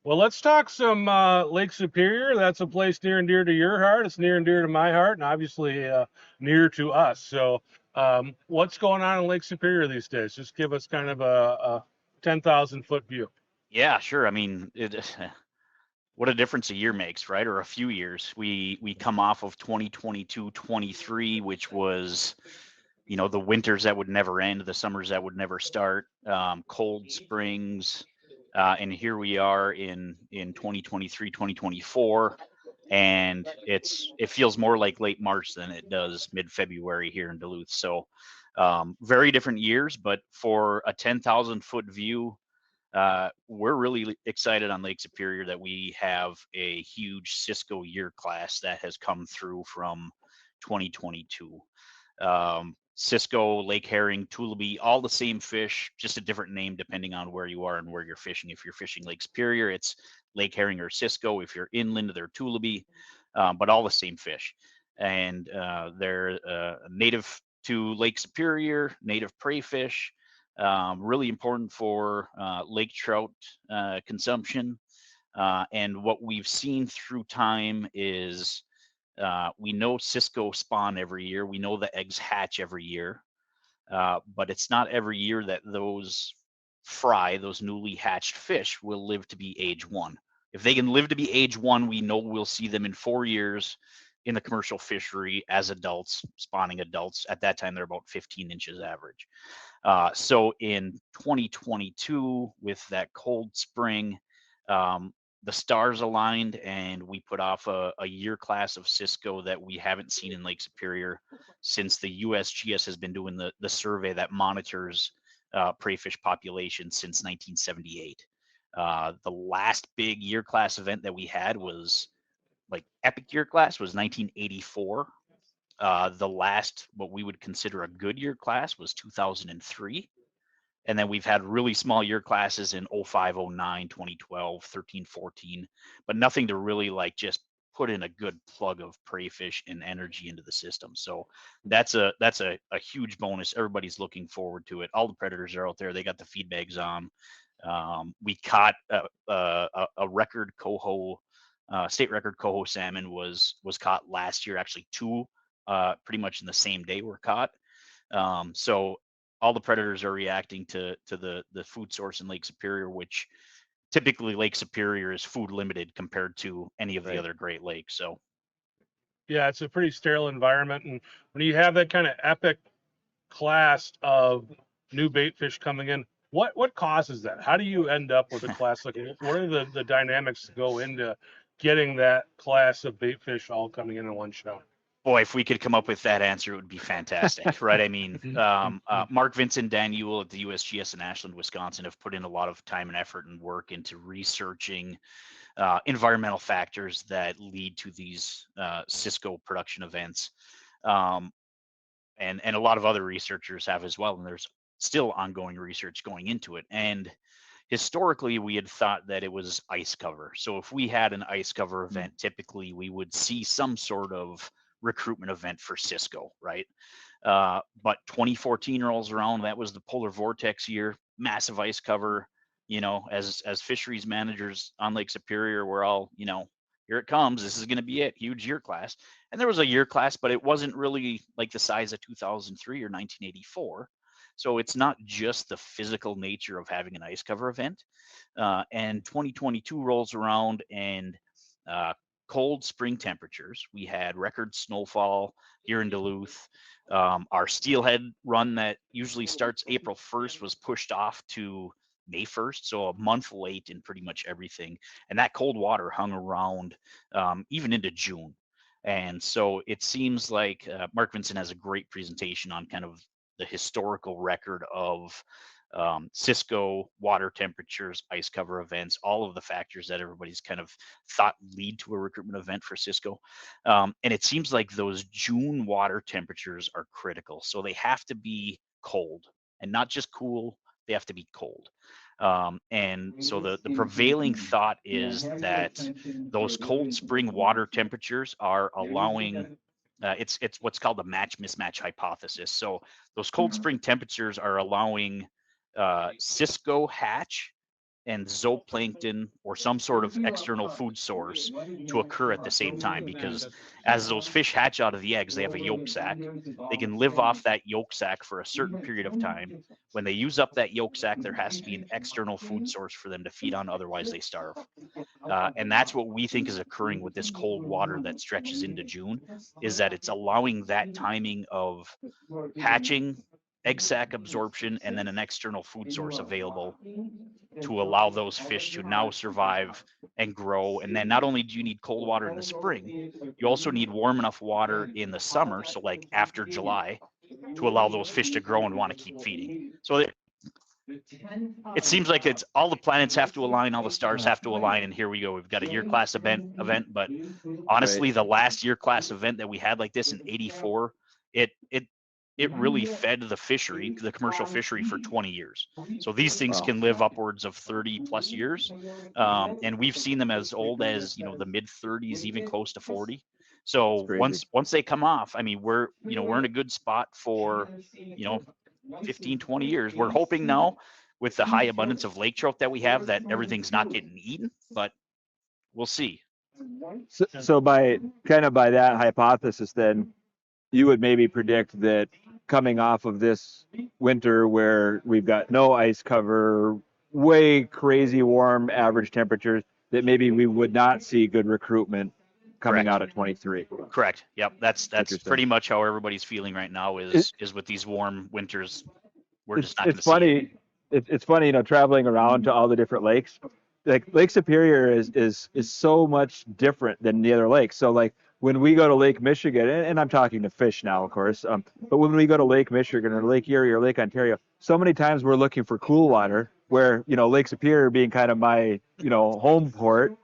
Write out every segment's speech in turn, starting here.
Well, let's talk some Lake Superior. That's a place near and dear to your heart. It's near and dear to my heart, and obviously near to us. So, what's going on in Lake Superior these days? Just give us kind of a 10,000 foot view. Yeah, sure. I mean, what a difference a year makes, right? Or a few years. We come off of 2022, 23, which was, the winters that would never end, the summers that would never start, cold springs, and here we are in 2023, 2024, and it feels more like late March than it does mid-February here in Duluth. So, very different years, but for a 10,000-foot view, we're really excited on Lake Superior that we have a huge Cisco year class that has come through from 2022. Cisco, lake herring, tulaby, all the same fish, just a different name depending on where you are and where you're fishing. If you're fishing Lake Superior, it's lake herring or Cisco. If you're inland, they're tulaby, but all the same fish. And they're native to Lake Superior, native prey fish, really important for lake trout consumption. And what we've seen through time is we know Cisco spawn every year. We know the eggs hatch every year, but it's not every year that those those newly hatched fish, will live to be age one. If they can live to be age one, we know we'll see them in 4 years in the commercial fishery as adults, spawning adults. At that time, they're about 15 inches average. So in 2022, with that cold spring, the stars aligned and we put off a year class of Cisco that we haven't seen in Lake Superior since the USGS has been doing the survey that monitors prey fish population since 1978. The last big year class event that we had was like epic year class was 1984. The last, what we would consider a good year class, was 2003. And then we've had really small year classes in 05, 09, 2012, 13, 14, but nothing to really like just put in a good plug of prey fish and energy into the system. So that's a huge bonus. Everybody's looking forward to it. All the predators are out there. They got the feed bags on. We caught a record coho, state record coho salmon was caught last year. Actually, two pretty much in the same day were caught. So all the predators are reacting to the food source in Lake Superior, which typically Lake Superior is food limited compared to any of the Right. other Great Lakes. So Yeah, it's a pretty sterile environment, and when you have that kind of epic class of new bait fish coming in, what causes that? How do you end up with a class like? What are the dynamics that go into getting that class of bait fish all coming in one shot? boy, if we could come up with that answer, it would be fantastic, right? I mean, Mark Vincent, Dan Ewell at the USGS in Ashland, Wisconsin, have put in a lot of time and effort and work into researching environmental factors that lead to these Cisco production events. Um, and a lot of other researchers have as well. And there's still ongoing research going into it. And historically, we had thought that it was ice cover. So if we had an ice cover event, typically we would see some sort of recruitment event for Cisco, right? But 2014 rolls around. That was the polar vortex year, massive ice cover. As fisheries managers on Lake Superior, we're all, here it comes. This is going to be it. Huge year class. And there was a year class, but it wasn't really like the size of 2003 or 1984. So it's not just the physical nature of having an ice cover event. And 2022 rolls around and uh, cold spring temperatures. We had record snowfall here in Duluth. Our steelhead run that usually starts April 1st was pushed off to May 1st, so a month late in pretty much everything. And that cold water hung around even into June. And so it seems like Mark Vincent has a great presentation on kind of the historical record of Cisco, water temperatures, ice cover events, all of the factors that everybody's kind of thought lead to a recruitment event for Cisco. And it seems like those June water temperatures are critical. So they have to be cold and not just cool, they have to be cold. And so the prevailing thought is that those cold spring water temperatures are allowing it's what's called the match mismatch hypothesis. So those cold spring temperatures are allowing Cisco hatch and zooplankton or some sort of external food source to occur at the same time, because as those fish hatch out of the eggs, they have a yolk sac. They can live off that yolk sac for a certain period of time. When they use up that yolk sac, there has to be an external food source for them to feed on, otherwise they starve. And that's what we think is occurring with this cold water that stretches into June, is that it's allowing that timing of hatching, egg sac absorption, and then an external food source available to allow those fish to now survive and grow. And then not only do you need cold water in the spring, you also need warm enough water in the summer, so like after July, to allow those fish to grow and want to keep feeding. So it seems like it's all the planets have to align, all the stars have to align, and here we go. We've got a year class event, but honestly, the last year class event that we had like this in '84, it really fed the fishery, the commercial fishery, for 20 years. So these things can live upwards of 30 plus years, and we've seen them as old as the mid 30s, even close to 40. So once they come off, I mean, we're in a good spot for 15, 20 years. We're hoping now, with the high abundance of lake trout that we have, that everything's not getting eaten, but we'll see. So by that hypothesis, then you would maybe predict that coming off of this winter where we've got no ice cover, way crazy warm average temperatures, that maybe we would not see good recruitment coming out of 23. Correct. Yep. That's pretty much how everybody's feeling right now, is with these warm winters. We're just not going to see it. It's funny, traveling around to all the different lakes. Like Lake Superior is so much different than the other lakes. So like when we go to Lake Michigan, and I'm talking to fish now, of course, but when we go to Lake Michigan or Lake Erie or Lake Ontario, so many times we're looking for cool water, where, Lake Superior being kind of my, home port,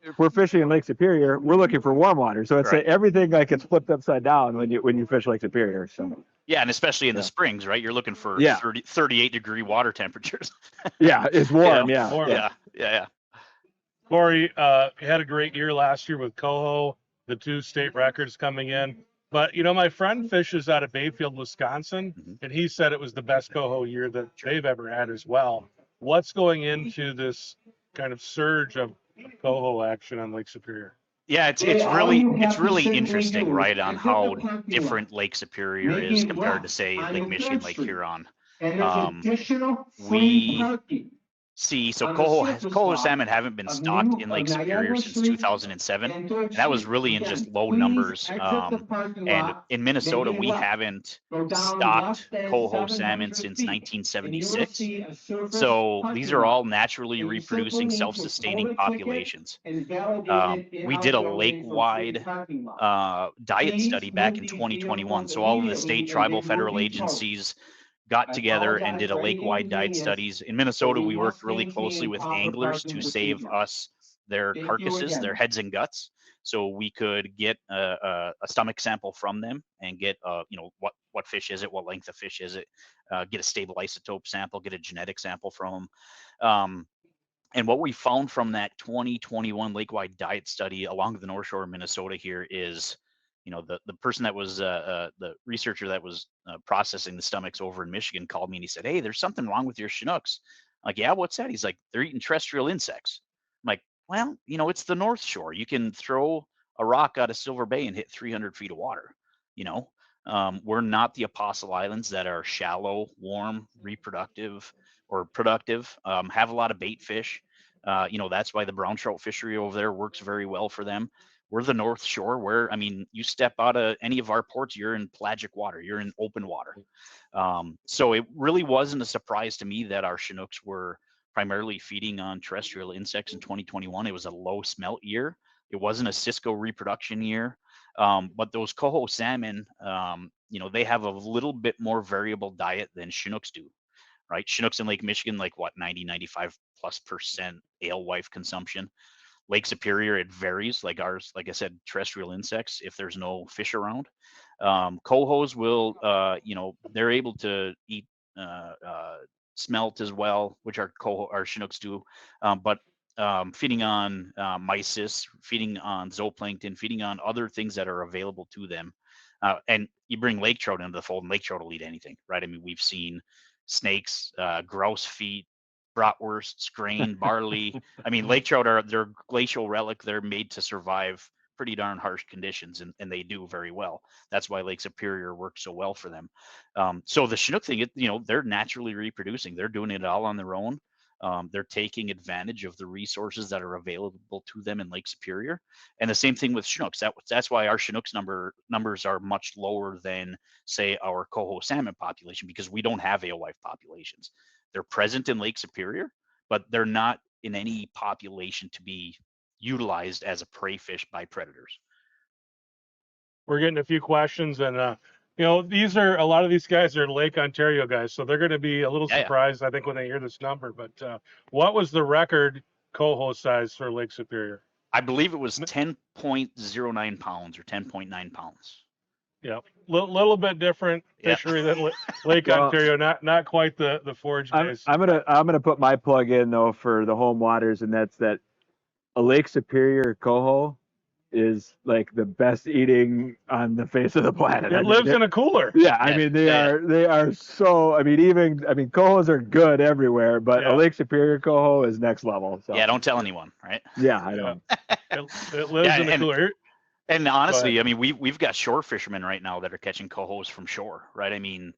if we're fishing in Lake Superior, we're looking for warm water. So it's everything like it's flipped upside down when you fish Lake Superior. So yeah, and especially in the springs, right? You're looking for 38-degree water temperatures. Yeah, it's warm. Warm. Yeah. Cory, you had a great year last year with coho, the 2 state records coming in. But my friend fishes out of Bayfield, Wisconsin, and he said it was the best coho year that they've ever had as well. What's going into this kind of surge of coho action on Lake Superior? Yeah, it's really interesting, right, on how different Lake Superior is compared to, say, Lake Michigan, Lake Huron. We see, so coho salmon haven't been stocked in Lake Superior since 2007. And that was really in just low numbers. And in Minnesota, we haven't stocked coho salmon since 1976. So these are all naturally reproducing, self-sustaining populations. We did a lake-wide diet study back in 2021. So all of the state, tribal, federal agencies got together and did a lake-wide diet studies. In Minnesota, we worked really closely with anglers to save us their carcasses, their heads and guts, so we could get a stomach sample from them and get what fish is it, what length of fish is it, get a stable isotope sample, get a genetic sample from them. And what we found from that 2021 lake-wide diet study along the North Shore of Minnesota here is, the person that was the researcher that was processing the stomachs over in Michigan called me and he said, "Hey, there's something wrong with your Chinooks." I'm like, "Yeah, what's that?" He's like, "They're eating terrestrial insects." I'm like, "Well, it's the North Shore. You can throw a rock out of Silver Bay and hit 300 feet of water. We're not the Apostle Islands that are shallow, warm, reproductive, or productive, have a lot of bait fish. That's why the brown trout fishery over there works very well for them. We're the North Shore, where, you step out of any of our ports, you're in pelagic water, you're in open water. So it really wasn't a surprise to me that our Chinooks were primarily feeding on terrestrial insects in 2021. It was a low smelt year. It wasn't a Cisco reproduction year. But those coho salmon, they have a little bit more variable diet than Chinooks do, right? Chinooks in Lake Michigan, like 90-95+% alewife consumption. Lake Superior, it varies. Like ours, like I said, terrestrial insects if there's no fish around. Cohos will, they're able to eat smelt as well, which our Chinooks do. But feeding on mysis, feeding on zooplankton, feeding on other things that are available to them. And you bring lake trout into the fold, and lake trout will eat anything, right? We've seen snakes, grouse feet, bratwursts, grain, barley. I mean, lake trout they're glacial relic. They're made to survive pretty darn harsh conditions, and they do very well. That's why Lake Superior works so well for them. So the Chinook thing, they're naturally reproducing. They're doing it all on their own. They're taking advantage of the resources that are available to them in Lake Superior. And the same thing with Chinooks. That's why our Chinooks numbers are much lower than, say, our coho salmon population, because we don't have alewife populations. They're present in Lake Superior, but they're not in any population to be utilized as a prey fish by predators. We're getting a few questions, and these are a lot of these guys are Lake Ontario guys, so they're going to be a little surprised, I think, when they hear this number. But what was the record coho size for Lake Superior? I believe it was 10.09 pounds or 10.9 pounds. Yeah, little bit different fishery than Lake Ontario, not quite the forage days. I'm gonna put my plug in though for the home waters, and that's that a Lake Superior coho is like the best eating on the face of the planet. It lives in a cooler. Yeah, I mean they are so. I mean cohos are good everywhere, but a Lake Superior coho is next level. So. Yeah, don't tell anyone, right? Yeah, I know. It lives in a cooler. And honestly, I mean, we've got shore fishermen right now that are catching cohos from shore, right? I mean,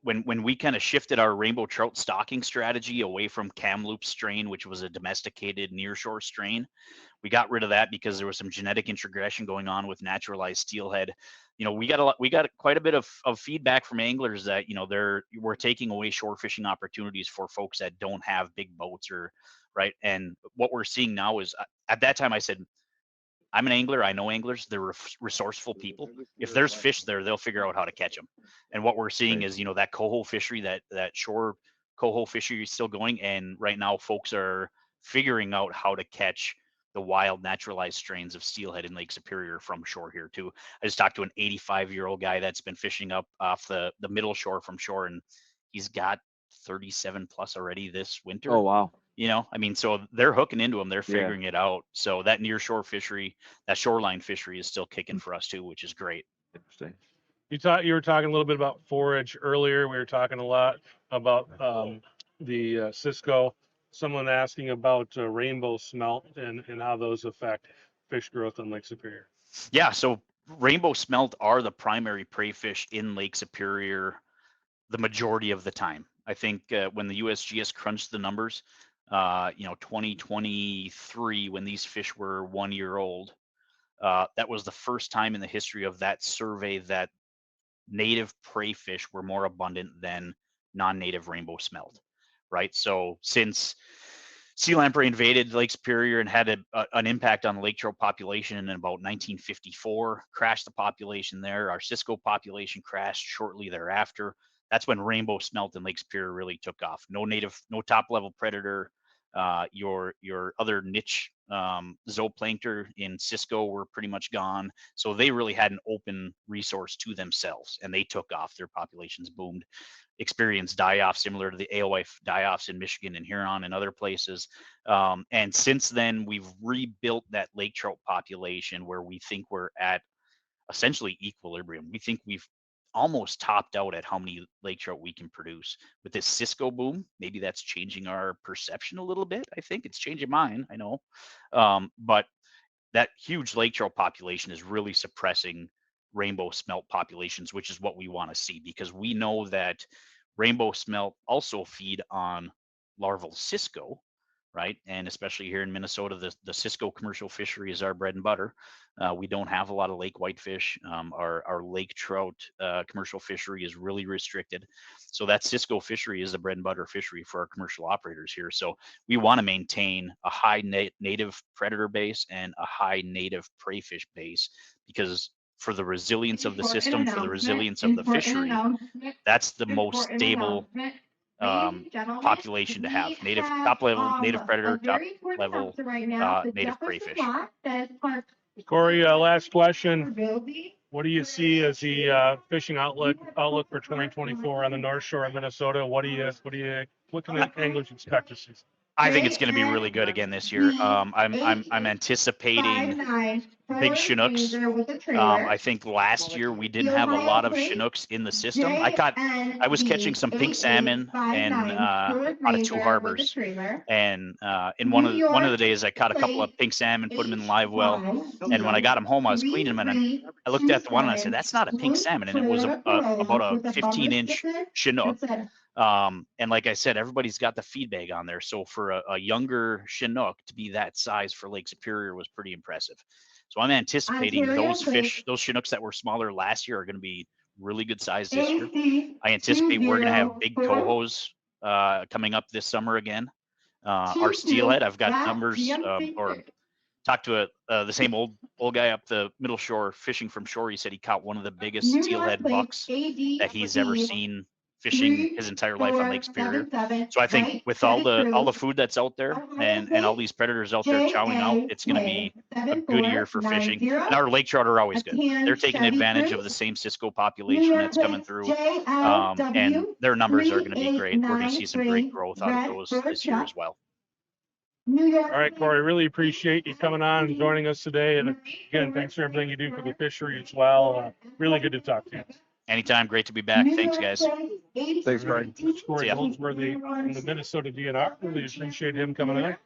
when we kind of shifted our rainbow trout stocking strategy away from Kamloops strain, which was a domesticated nearshore strain, we got rid of that because there was some genetic introgression going on with naturalized steelhead. We got quite a bit of feedback from anglers that we're taking away shore fishing opportunities for folks that don't have big boats, or right. And what we're seeing now is, at that time I said, I'm an angler. I know anglers. They're resourceful people. If there's fish there, they'll figure out how to catch them. And what we're seeing is, that coho fishery, that shore coho fishery is still going. And right now, folks are figuring out how to catch the wild naturalized strains of steelhead in Lake Superior from shore here too. I just talked to an 85-year-old guy that's been fishing up off the middle shore from shore, and he's got 37 plus already this winter. Oh, wow. I mean, so they're hooking into them. They're figuring it out. So that near shore fishery, that shoreline fishery is still kicking for us too, which is great. Interesting. You were talking a little bit about forage earlier. We were talking a lot about the Cisco. Someone asking about rainbow smelt and how those affect fish growth in Lake Superior. Yeah, so rainbow smelt are the primary prey fish in Lake Superior the majority of the time. I think when the USGS crunched the numbers, 2023, when these fish were 1 year old, that was the first time in the history of that survey that native prey fish were more abundant than non-native rainbow smelt, right? So since sea lamprey invaded Lake Superior and had an impact on the lake trout population in about 1954, crashed the population there. Our Cisco population crashed shortly thereafter. That's when rainbow smelt in Lake Superior really took off. No top level predator. Your other niche zooplankton in Cisco were pretty much gone. So they really had an open resource to themselves, and they took off. Their populations boomed. Experienced die-offs similar to the alewife die-offs in Michigan and Huron and other places. And since then, we've rebuilt that lake trout population where we think we're at essentially equilibrium. We think we've almost topped out at how many lake trout we can produce. With this Cisco boom, maybe that's changing our perception a little bit. I think it's changing mine, I know. But that huge lake trout population is really suppressing rainbow smelt populations, which is what we want to see, because we know that rainbow smelt also feed on larval Cisco, right? And especially here in Minnesota, the Cisco commercial fishery is our bread and butter. We don't have a lot of lake whitefish. Our lake trout commercial fishery is really restricted. So that Cisco fishery is the bread and butter fishery for our commercial operators here. So we want to maintain a high native predator base and a high native prey fish base, because for the resilience of the system, for the resilience of the fishery, that's the most stable population to have. Top level native predator, top level native prey fish. Cory, last question. What do you see as the fishing outlook for 2024 on the North Shore of Minnesota? What can the anglers expect to see? I think it's going to be really good again this year. I'm anticipating big Chinooks. I think last year we didn't have a lot of Chinooks in the system. I was catching some pink salmon and out of Two Harbors, and in one of the days I caught a couple of pink salmon, put them in live well, and when I got them home, I was cleaning them, and I looked at the one and I said, "That's not a pink salmon," and it was about a 15-inch Chinook. And like I said, everybody's got the feed bag on there. So for a younger Chinook to be that size for Lake Superior was pretty impressive. So I'm anticipating those fish, those Chinooks that were smaller last year are going to be really good size this year. I anticipate we're going to have big cohos coming up this summer again. Our steelhead, I've got numbers or talked to the same old guy up the middle shore fishing from shore. He said he caught one of the biggest steelhead bucks that he's ever seen fishing his entire life on Lake Superior. So I think with all the food that's out there and all these predators out there chowing out, it's going to be a good year for fishing. And our lake trout are always good. They're taking advantage of the same Cisco population that's coming through, and their numbers are going to be great. We're going to see some great growth out of those this year as well. All right, Cory, really appreciate you coming on and joining us today. And again, thanks for everything you do for the fishery as well. Really good to talk to you. Anytime. Great to be back. Thanks, guys. Thanks, Cory. Cory Goldsworthy from the Minnesota DNR. Really appreciate him coming on.